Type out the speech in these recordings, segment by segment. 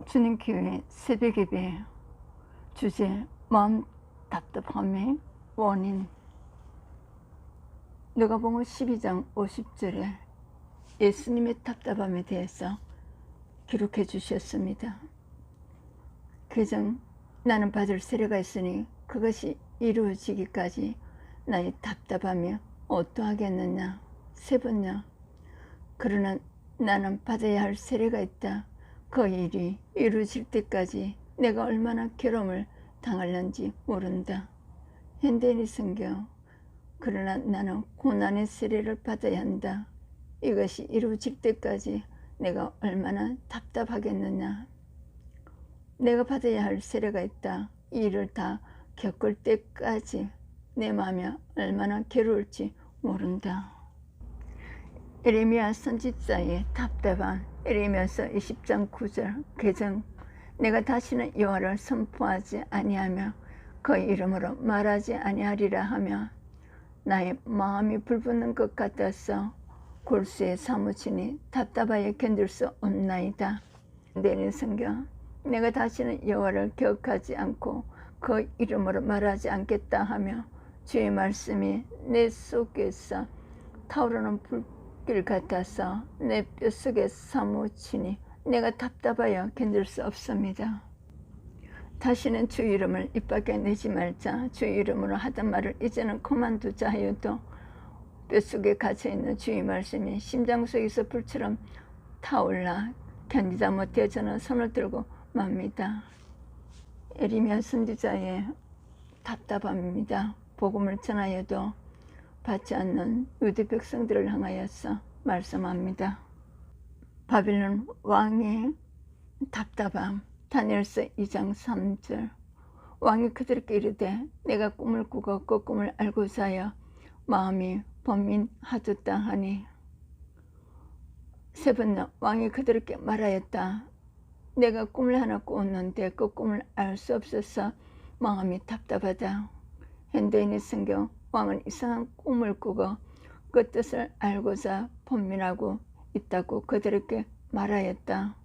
주님교회 새벽예배 주제 마음 답답함의 원인. 누가복음 12장 50절에 예수님의 답답함에 대해서 기록해 주셨습니다. 그중 나는 받을 세례가 있으니 그것이 이루어지기까지 나의 답답함이 어떠하겠느냐. 세 번째, 그러나 나는 받아야 할 세례가 있다. 그 일이 이루어질 때까지 내가 얼마나 괴로움을 당할는지 모른다. 현대인의 성경, 그러나 나는 고난의 세례를 받아야 한다. 이것이 이루어질 때까지 내가 얼마나 답답하겠느냐. 내가 받아야 할 세례가 있다. 이 일을 다 겪을 때까지 내 마음이 얼마나 괴로울지 모른다. 예레미야 선지자의 답답한 예레미야서 20장 9절 개정. 내가 다시는 여호와를 선포하지 아니하며 그 이름으로 말하지 아니하리라 하며 나의 마음이 불붙는 것 같아서 골수에 사무치니 답답하여 견딜 수 없나이다. 내는 성경, 내가 다시는 여호와를 기억하지 않고 그 이름으로 말하지 않겠다 하며 주의 말씀이 내 속에서 타오르는 불길 같아서 내 뼛속에 사무치니 내가 답답하여 견딜 수 없습니다. 다시는 주 이름을 입 밖에 내지 말자. 주 이름으로 하던 말을 이제는 그만두자 하여도 뼛속에 갇혀있는 주의 말씀이 심장 속에서 불처럼 타올라 견디다 못해 저는 손을 들고 맙니다. 예레미야 선지자의 답답함입니다. 복음을 전하여도 받지 않는 유대 백성들을 향하여서 말씀합니다. 바빌론 왕의 답답함. 다니엘서 2장 3절 왕이 그들에게 이르되 내가 꿈을 꾸고 그 꿈을 알고자 하여 마음이 번민하였다 하니. 세 번째, 왕이 그들에게 말하였다. 내가 꿈을 하나 꾸었는데 그 꿈을 알 수 없어서 마음이 답답하다. 현대인의 성경, 왕은 이상한 꿈을 꾸고 그 뜻을 알고자 번민하고 있다고 그들에게 말하였다.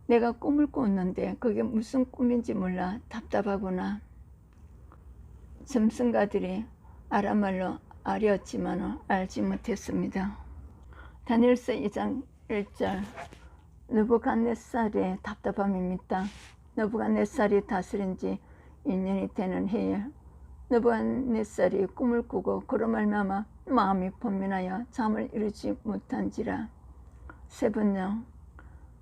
내가 꿈을 꾸었는데 그게 무슨 꿈인지 몰라 답답하구나. 점성가들이 아람말로 알이었지만 알지 못했습니다. 다니엘서 2장 1절 느부갓네살의 답답함입니다. 느부갓네살이 다스린 지 2년이 되는 해에 느부갓네살이 꿈을 꾸고 그로 말미암아 마음이 번민하여 잠을 이루지 못한지라. 세 번째,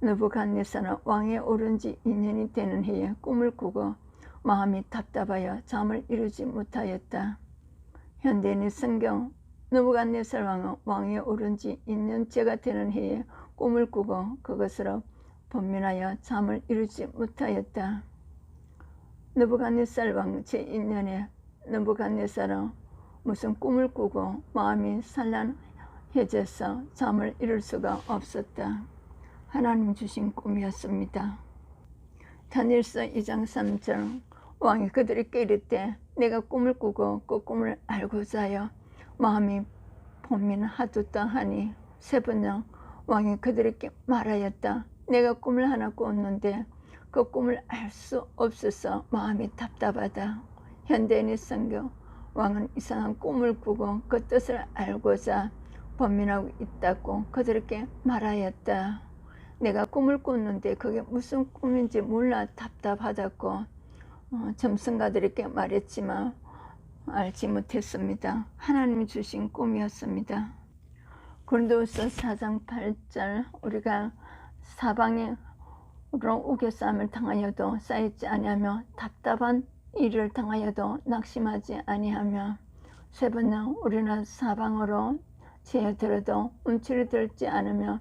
느부갓네살은 왕에 오른 지 2년이 되는 해에 꿈을 꾸고 마음이 답답하여 잠을 이루지 못하였다. 현대인의 성경, 느부갓네살 왕은 왕에 오른 지 2년째가 되는 해에 꿈을 꾸고 그것으로 번민하여 잠을 이루지 못하였다. 느부갓네살 왕 제1년에 느부갓네살은 무슨 꿈을 꾸고 마음이 산란해져서 잠을 이룰 수가 없었다. 하나님 주신 꿈이었습니다. 다니엘서 2장 3절 왕이 그들에게 이르되 내가 꿈을 꾸고 그 꿈을 알고자 하여 마음이 번민하였다 하니. 세 번째, 왕이 그들에게 말하였다. 내가 꿈을 하나 꾸었는데 그 꿈을 알 수 없어서 마음이 답답하다. 현대인의 성경, 왕은 이상한 꿈을 꾸고 그 뜻을 알고자 번민하고 있다고 그들에게 말하였다. 내가 꿈을 꿨는데 그게 무슨 꿈인지 몰라 답답하다고 점성가들에게 말했지만 알지 못했습니다. 하나님이 주신 꿈이었습니다. 고린도후서 4장 8절 우리가 사방으로 우겨싸움을 당하여도 쌓이지 아니하며 답답한 일을 당하여도 낙심하지 아니하며. 세 번째, 우리는 사방으로 제어들어도 움츠려 들지 않으며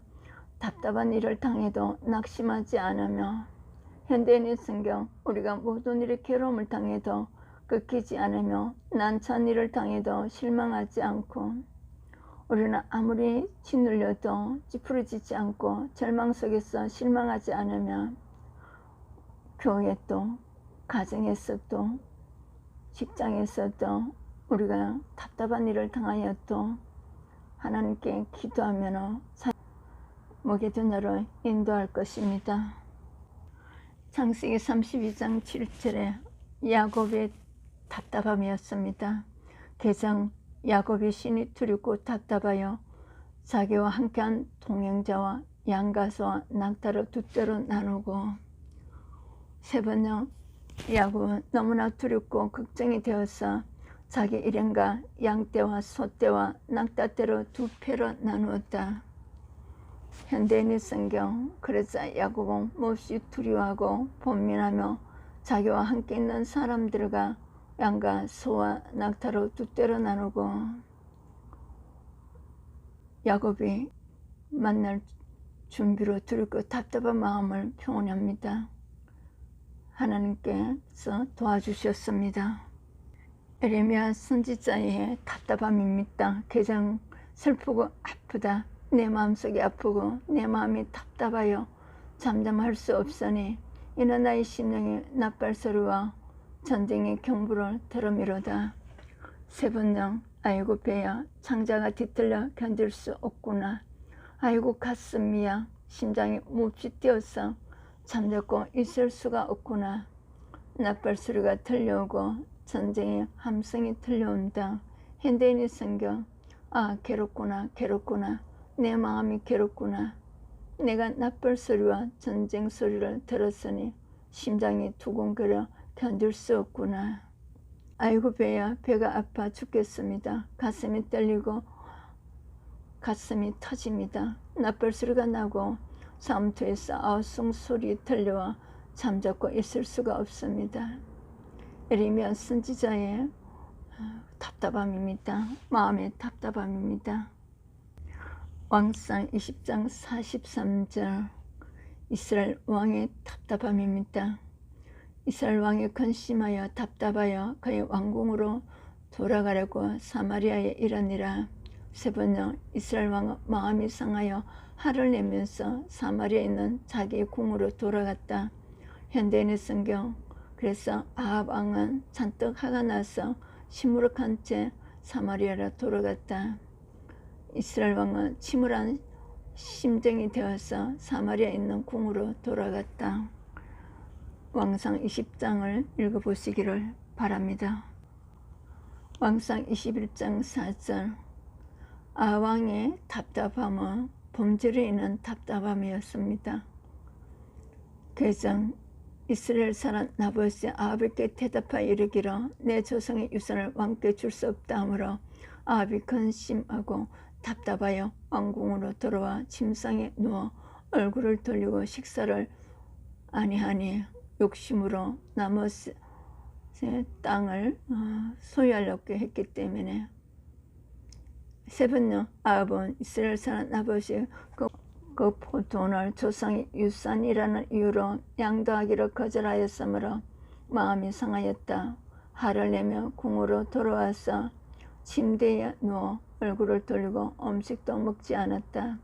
답답한 일을 당해도 낙심하지 않으며. 현대인의 성경, 우리가 모든 일에 괴로움을 당해도 꺾이지 않으며 난처한 일을 당해도 실망하지 않고. 우리는 아무리 짓눌려도 찌푸려지지 않고 절망 속에서 실망하지 않으며 교회도 가정에서도 직장에서도 우리가 답답한 일을 당하여도 하나님께 기도하면 목의 두녀로 인도할 것입니다. 창세기 32장 7절에 야곱의 답답함이었습니다. 계정 야곱이 신이 두렵고 답답하여 자기와 함께한 동행자와 양가소와 낙타를 두 떼로 나누고, 세 번째 야곱은 너무나 두렵고 걱정이 되어서 자기 일행과 양떼와 소떼와 낙타떼로 두 패로 나누었다. 현대인의 성경, 그래서 야곱은 몹시 두려워하고 번민하며 자기와 함께 있는 사람들과 양과 소와 낙타로 두 떼로 나누고, 야곱이 만날 준비로 두렵고 답답한 마음을 표현합니다. 하나님께서 도와주셨습니다. 에레미야 선지자의 답답함입니다. 가장 슬프고 아프다. 내 마음속이 아프고 내 마음이 답답하여 잠잠할 수 없으니 이는 나의 심령이 낯발소리와 전쟁의 경보를 들음이로다. 세 번째, 아이고 배야, 창자가 뒤틀려 견딜 수 없구나. 아이고 가슴이야, 심장이 몹시 뛰어서 잠자고 있을 수가 없구나. 낯발소리가 들려오고 전쟁의 함성이 들려온다. 현대인의 성경, 아 괴롭구나 괴롭구나, 내 마음이 괴롭구나. 내가 낯발소리와 전쟁 소리를 들었으니 심장이 두근거려 견딜 수 없구나. 아이고 배야, 배가 아파 죽겠습니다. 가슴이 떨리고 가슴이 터집니다. 낯발소리가 나고 잠터에서 아우성 소리 들려와 잠자고 있을 수가 없습니다. 에레미야 선지자의 답답함입니다. 마음의 답답함입니다. 왕상 20장 43절, 이스라엘 왕의 답답함입니다. 이스라엘 왕이 근심하여 답답하여 그의 왕궁으로 돌아가려고 사마리아에 이르니라. 세 번째, 이스라엘 왕은 마음이 상하여 화를 내면서 사마리아에 있는 자기의 궁으로 돌아갔다. 현대인의 성경, 그래서 아합 왕은 잔뜩 화가 나서 시무룩한 채 사마리아로 돌아갔다. 이스라엘 왕은 침울한 심정이 되어서 사마리아에 있는 궁으로 돌아갔다. 왕상 20장을 읽어보시기를 바랍니다. 왕상 21장 4절, 아왕의 답답함은 범죄로 인한 답답함이었습니다. 계정 이스라엘 사람 나봇이 아합에게 대답하여 이르기를 내 조상의 유산을 왕께 줄 수 없다 하므로 아합이 근심하고 답답하여 왕궁으로 돌아와 침상에 누워 얼굴을 돌리고 식사를 아니하니 욕심으로 나봇의 땅을 소유하려고 했기 때문에. 세 번째, 아합은 이스라엘 사람 나봇이 그 포도원을 조상의 유산이라는 이유로 양도하기를 거절하였으므로 마음이 상하였다. 화를 내며 궁으로 돌아와서 침대에 누워 얼굴을 돌리고 음식도 먹지 않았다.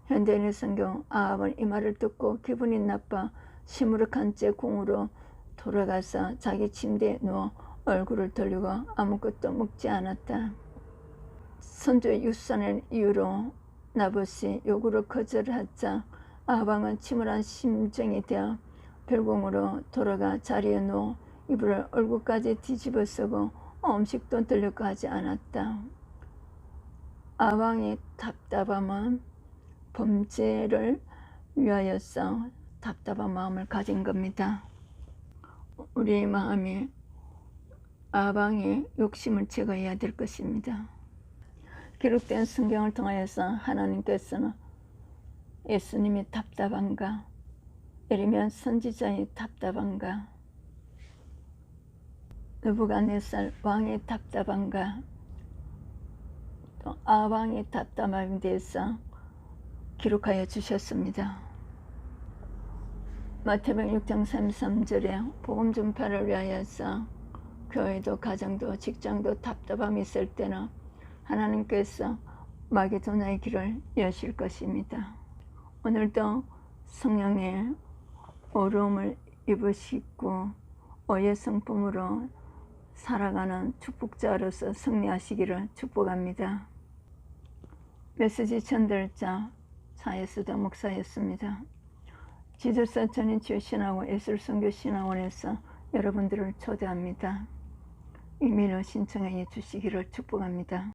현대인의 성경, 아합은 이 말을 듣고 기분이 나빠 시무룩한 채 궁으로 돌아가서 자기 침대에 누워 얼굴을 돌리고 아무것도 먹지 않았다. 선조의 유산을 이유로 나봇이 요구를 거절하자 아합 왕은 침울한 심정이 되어 별궁으로 돌아가 자리에 누워 이불을 얼굴까지 뒤집어 쓰고 음식도 들려고 하지 않았다. 아합 왕의 답답함은 범죄를 위하여서 답답한 마음을 가진 겁니다. 우리의 마음이 아합 왕의 욕심을 제거해야 될 것입니다. 기록된 성경을 통하여서 하나님께서는 예수님이 답답한가, 에레미야 선지자의 답답한가, 느부갓네살 왕의 답답한가, 또 아합 왕의 답답함에 대해서 기록하여 주셨습니다. 마태복음 6장 33절에 복음 전파를 위하여서 교회도 가정도 직장도 답답함이 있을 때는 하나님께서 마게도나의 길을 여실 것입니다. 오늘도 성령의 어려움을 입으시고 의의 성품으로 살아가는 축복자로서 승리하시기를 축복합니다. 메시지 전달자 차예수다 목사였습니다. 지도사 전인치유 신학원 예술선교 신학원에서 여러분들을 초대합니다. 이메일을 신청해 주시기를 축복합니다.